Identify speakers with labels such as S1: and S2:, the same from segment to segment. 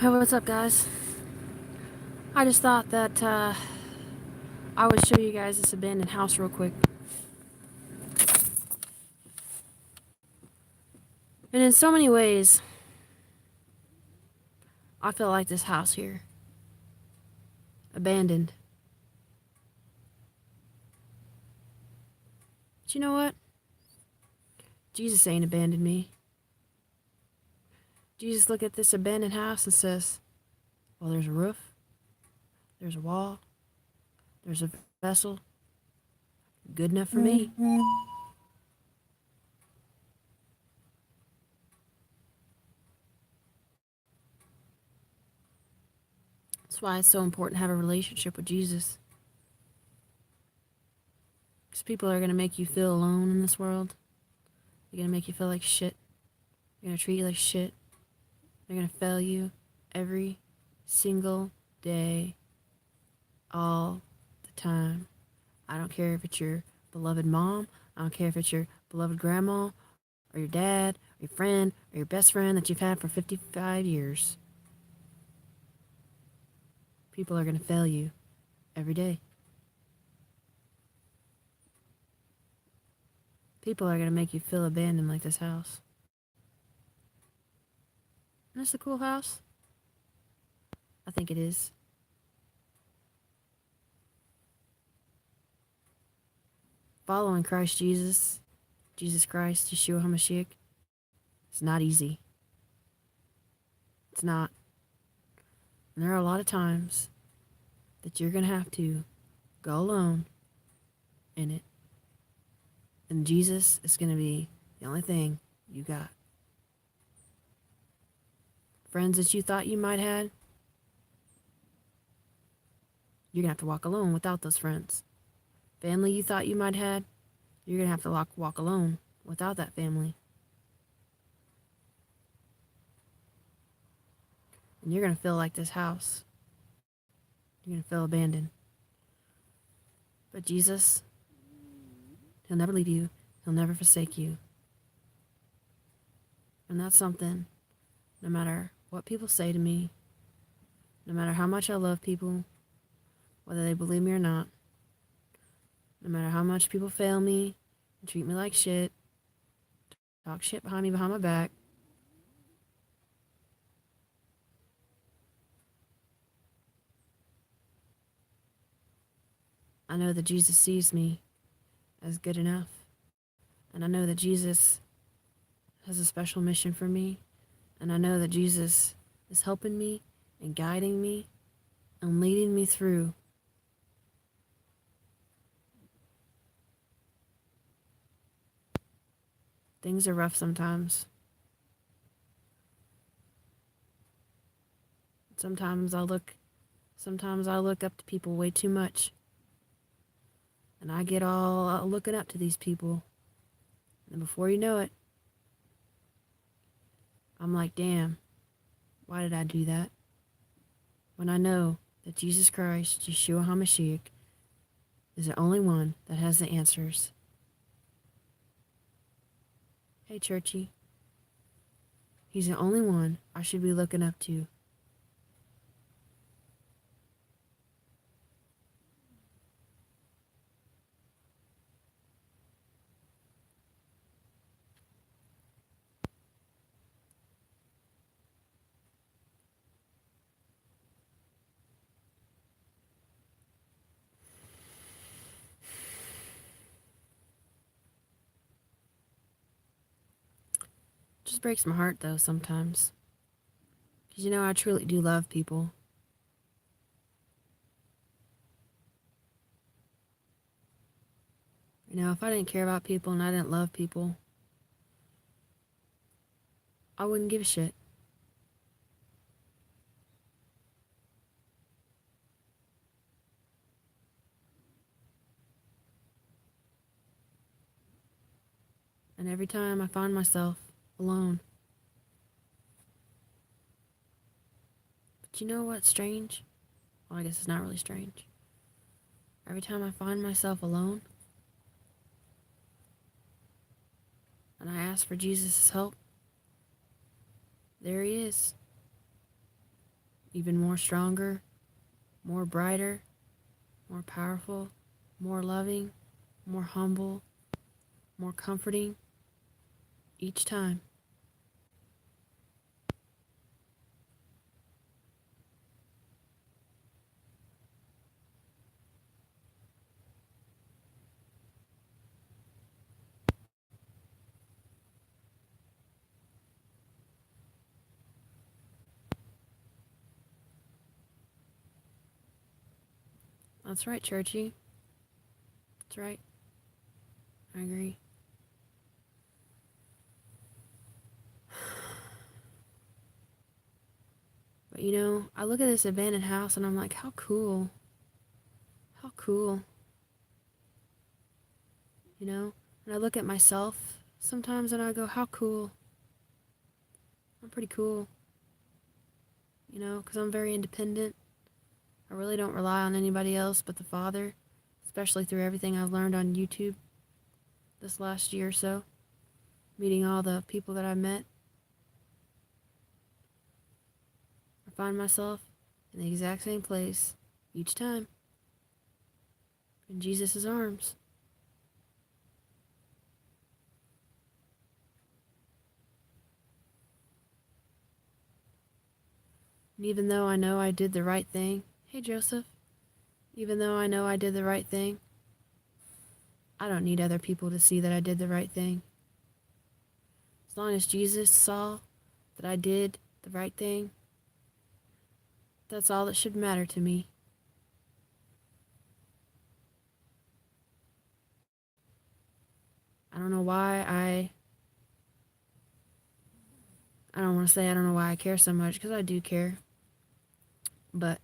S1: Hey, what's up, guys? I just thought that I would show you guys this abandoned house real quick. And in so many ways, I feel like this house here. Abandoned. But you know what? Jesus ain't abandoned me. Jesus look at this abandoned house and says, well, there's a roof, there's a wall, there's a vessel, good enough for me. That's why it's so important to have a relationship with Jesus. Because people are going to make you feel alone in this world. They're going to make you feel like shit. They're going to treat you like shit. They're going to fail you every single day, all the time. I don't care if it's your beloved mom. I don't care if it's your beloved grandma or your dad or your friend or your best friend that you've had for 55 years. People are going to fail you every day. People are going to make you feel abandoned like this house. And it's a cool house. I think it is. Following Christ Jesus, Jesus Christ, Yeshua HaMashiach, it's not easy. It's not. And there are a lot of times that you're going to have to go alone in it. And Jesus is going to be the only thing you got. Friends that you thought you might have, you're going to have to walk alone without those friends. Family you thought you might have, you're going to have to walk alone without that family. And you're going to feel like this house. You're going to feel abandoned. But Jesus, He'll never leave you. He'll never forsake you. And that's something, no matter what people say to me, no matter how much I love people, whether they believe me or not, no matter how much people fail me and treat me like shit, talk shit behind me behind my back, I know that Jesus sees me as good enough. And I know that Jesus has a special mission for me. And I know that Jesus is helping me and guiding me and leading me through. Things are rough sometimes. Sometimes I look up to people way too much. And I get all looking up to these people. And before you know it, I'm like, damn, why did I do that? When I know that Jesus Christ, Yeshua HaMashiach, is the only one that has the answers. Hey, Churchy. He's the only one I should be looking up to. Just breaks my heart, though, sometimes. Because, I truly do love people. If I didn't care about people and I didn't love people, I wouldn't give a shit. And every time I find myself alone. But you know what's strange? Well, I guess it's not really strange. Every time I find myself alone, and I ask for Jesus' help, there He is. even more stronger, more brighter, more powerful, more loving, more humble, more comforting each time. That's right, Churchy. That's right. I agree. But you know, I look at this abandoned house and I'm like, how cool. How cool. You know? And I look at myself sometimes and I go, how cool. I'm pretty cool. You know, because I'm very independent. I really don't rely on anybody else but the Father, especially through everything I've learned on YouTube this last year or so, meeting all the people that I met. I find myself in the exact same place each time, in Jesus' arms. And even though I know I did the right thing, hey Joseph, even though I know I did the right thing, I don't need other people to see that I did the right thing. As long as Jesus saw that I did the right thing, that's all that should matter to me. I don't know why I don't want to say I don't know why I care so much, because I do care. But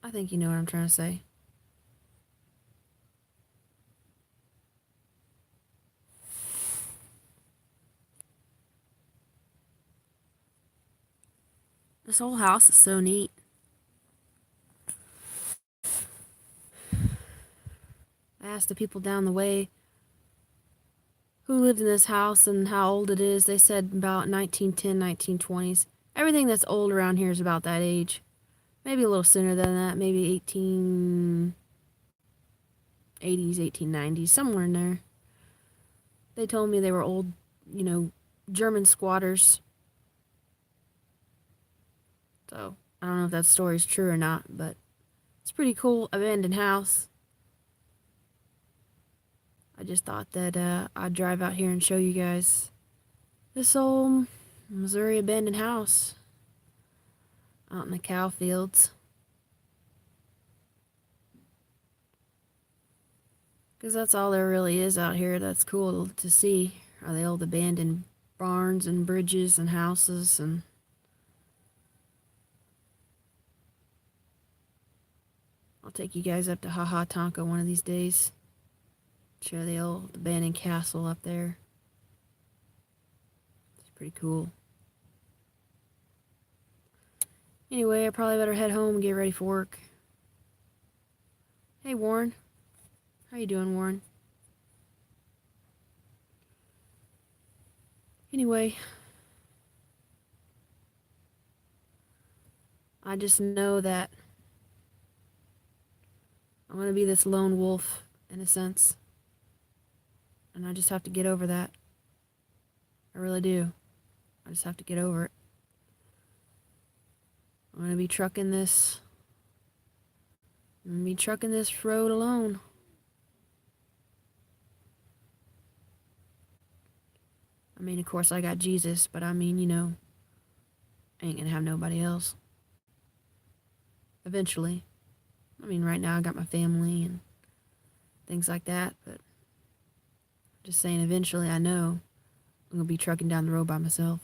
S1: I think you know what I'm trying to say. This whole house is so neat. I asked the people down the way who lived in this house and how old it is. They said about 1910, 1920s. Everything that's old around here is about that age. Maybe a little sooner than that. Maybe 1880s, 1890s, somewhere in there. They told me they were old, you know, German squatters. So, I don't know if that story's true or not, but it's a pretty cool abandoned house. I just thought that I'd drive out here and show you guys this old Missouri abandoned house out in the cow fields. Because that's all there really is out here that's cool to see, are the old abandoned barns and bridges and houses. And I'll take you guys up to Ha Ha Tonka one of these days. Show the old abandoned castle up there. It's pretty cool. Anyway, I probably better head home and get ready for work. Hey, Warren. How you doing, Warren? Anyway, I just know that I'm going to be this lone wolf, in a sense. And I just have to get over that. I really do. I just have to get over it. I'm going to be trucking this. I'm going to be trucking this road alone. I mean, of course, I got Jesus, but I mean, you know, I ain't going to have nobody else. Eventually. I mean, right now I got my family and things like that, but just saying eventually I know I'm going to be trucking down the road by myself.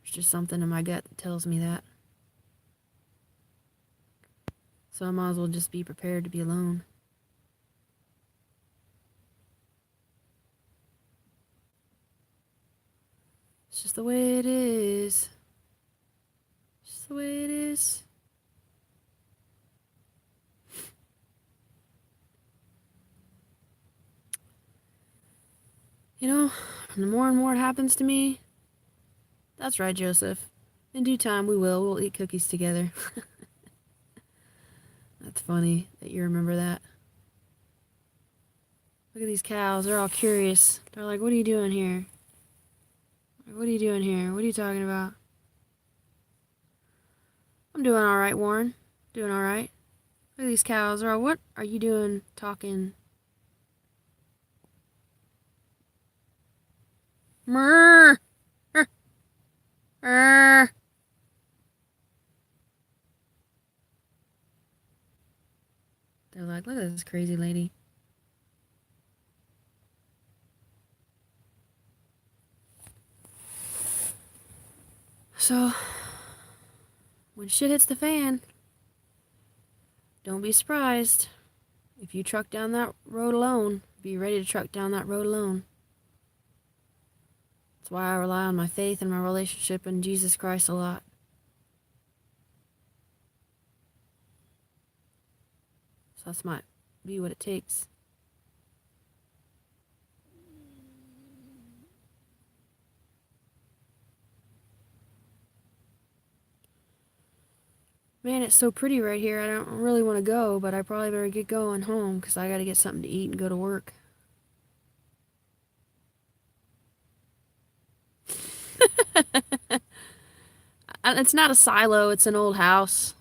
S1: There's just something in my gut that tells me that. So I might as well just be prepared to be alone. It's just the way it is. Just the way it is. You know, And the more and more it happens to me, that's right, Joseph. In due time, we'll eat cookies together. That's funny that you remember that. Look at these cows. They're all curious. They're like, what are you doing here? What are you doing here? What are you talking about? I'm doing all right, Warren. Doing all right. Look at these cows. They're all, what are you doing talking? Mrrr! They're like, look at this crazy lady. So, when shit hits the fan, don't be surprised. If you truck down that road alone, be ready to truck down that road alone. That's why I rely on my faith and my relationship in Jesus Christ a lot. So that's might be what it takes. Man, it's so pretty right here. I don't really want to go, but I probably better get going home because I got to get something to eat and go to work. It's not a silo, it's an old house.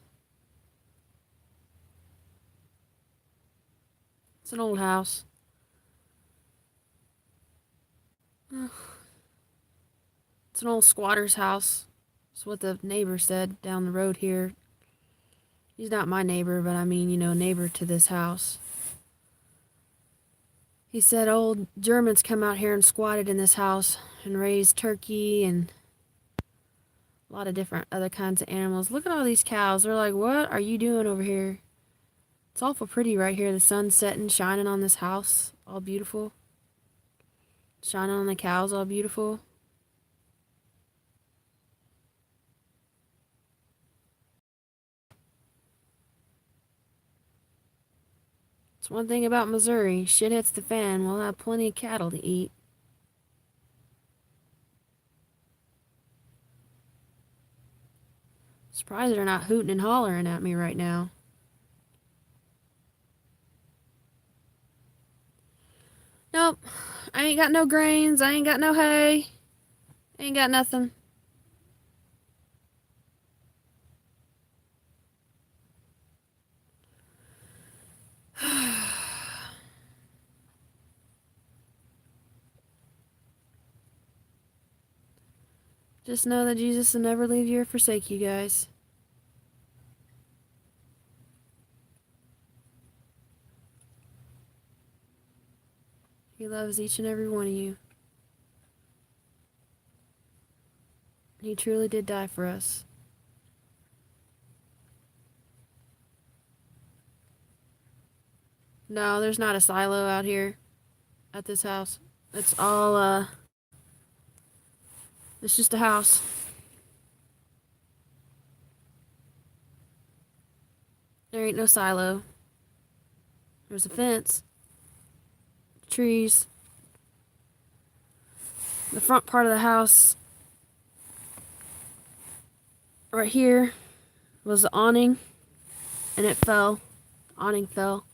S1: It's an old house. It's an old squatter's house. That's what the neighbor said down the road here. He's not my neighbor, but I mean, neighbor to this house. He said old Germans come out here and squatted in this house and raised turkey and a lot of different other kinds of animals. Look at all these cows. They're like, what are you doing over here? It's awful pretty right here. The sun's setting, shining on this house. All beautiful. Shining on the cows, all beautiful. It's one thing about Missouri. Shit hits the fan. We'll have plenty of cattle to eat. Surprised they're not hooting and hollering at me right now. Nope. I ain't got no grains. I ain't got no hay. Ain't got nothing. Just know that Jesus will never leave you or forsake you guys. He loves each and every one of you. He truly did die for us. No, there's not a silo out here at this house. It's all, it's just a house. There ain't no silo. There's a fence. Trees. The front part of the house right here was the awning, and it fell. The awning fell.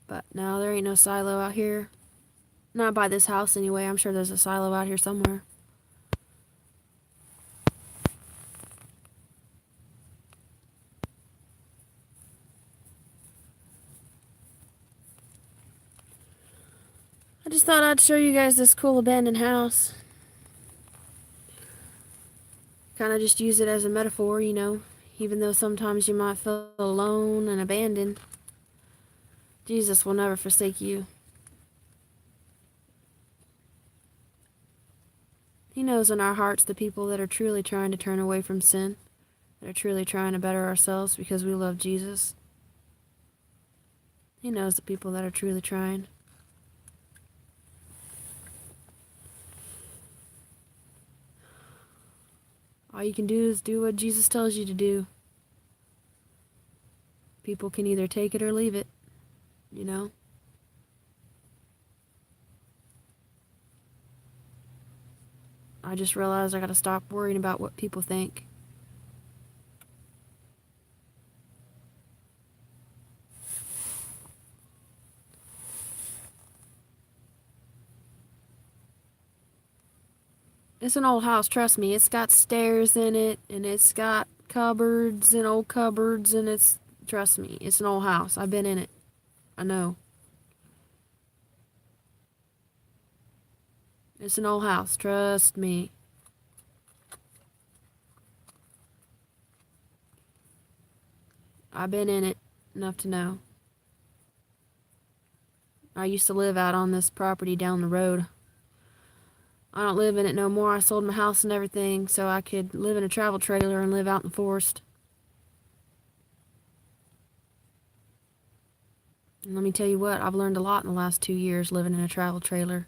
S1: But no, there ain't no silo out here. Not by this house anyway. I'm sure there's a silo out here somewhere. I just thought I'd show you guys this cool abandoned house. Kind of just use it as a metaphor, even though sometimes you might feel alone and abandoned. Jesus will never forsake you. He knows in our hearts the people that are truly trying to turn away from sin, that are truly trying to better ourselves because we love Jesus. He knows the people that are truly trying. All you can do is do what Jesus tells you to do. People can either take it or leave it, I just realized I gotta stop worrying about what people think. It's an old house, trust me. It's got stairs in it, and it's got cupboards and old cupboards, and it's, trust me, it's an old house. I've been in it. I know. It's an old house, trust me. I've been in it enough to know. I used to live out on this property down the road. I don't live in it no more. I sold my house and everything so I could live in a travel trailer and live out in the forest. And let me tell you what, I've learned a lot in the last 2 years living in a travel trailer,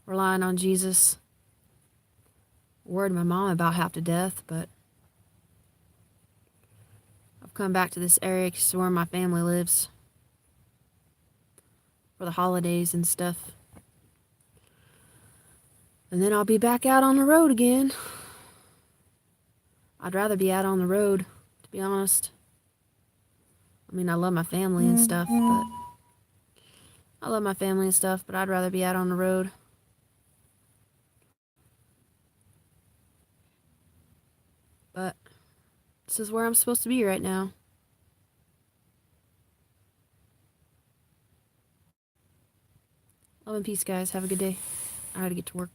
S1: relying on Jesus. Worried my mom about half to death, but I've come back to this area because it's where my family lives for the holidays and stuff. And then I'll be back out on the road again. I'd rather be out on the road, to be honest. I mean, I love my family and stuff, but I'd rather be out on the road. But this is where I'm supposed to be right now. Love and peace, guys. Have a good day. I gotta get to work.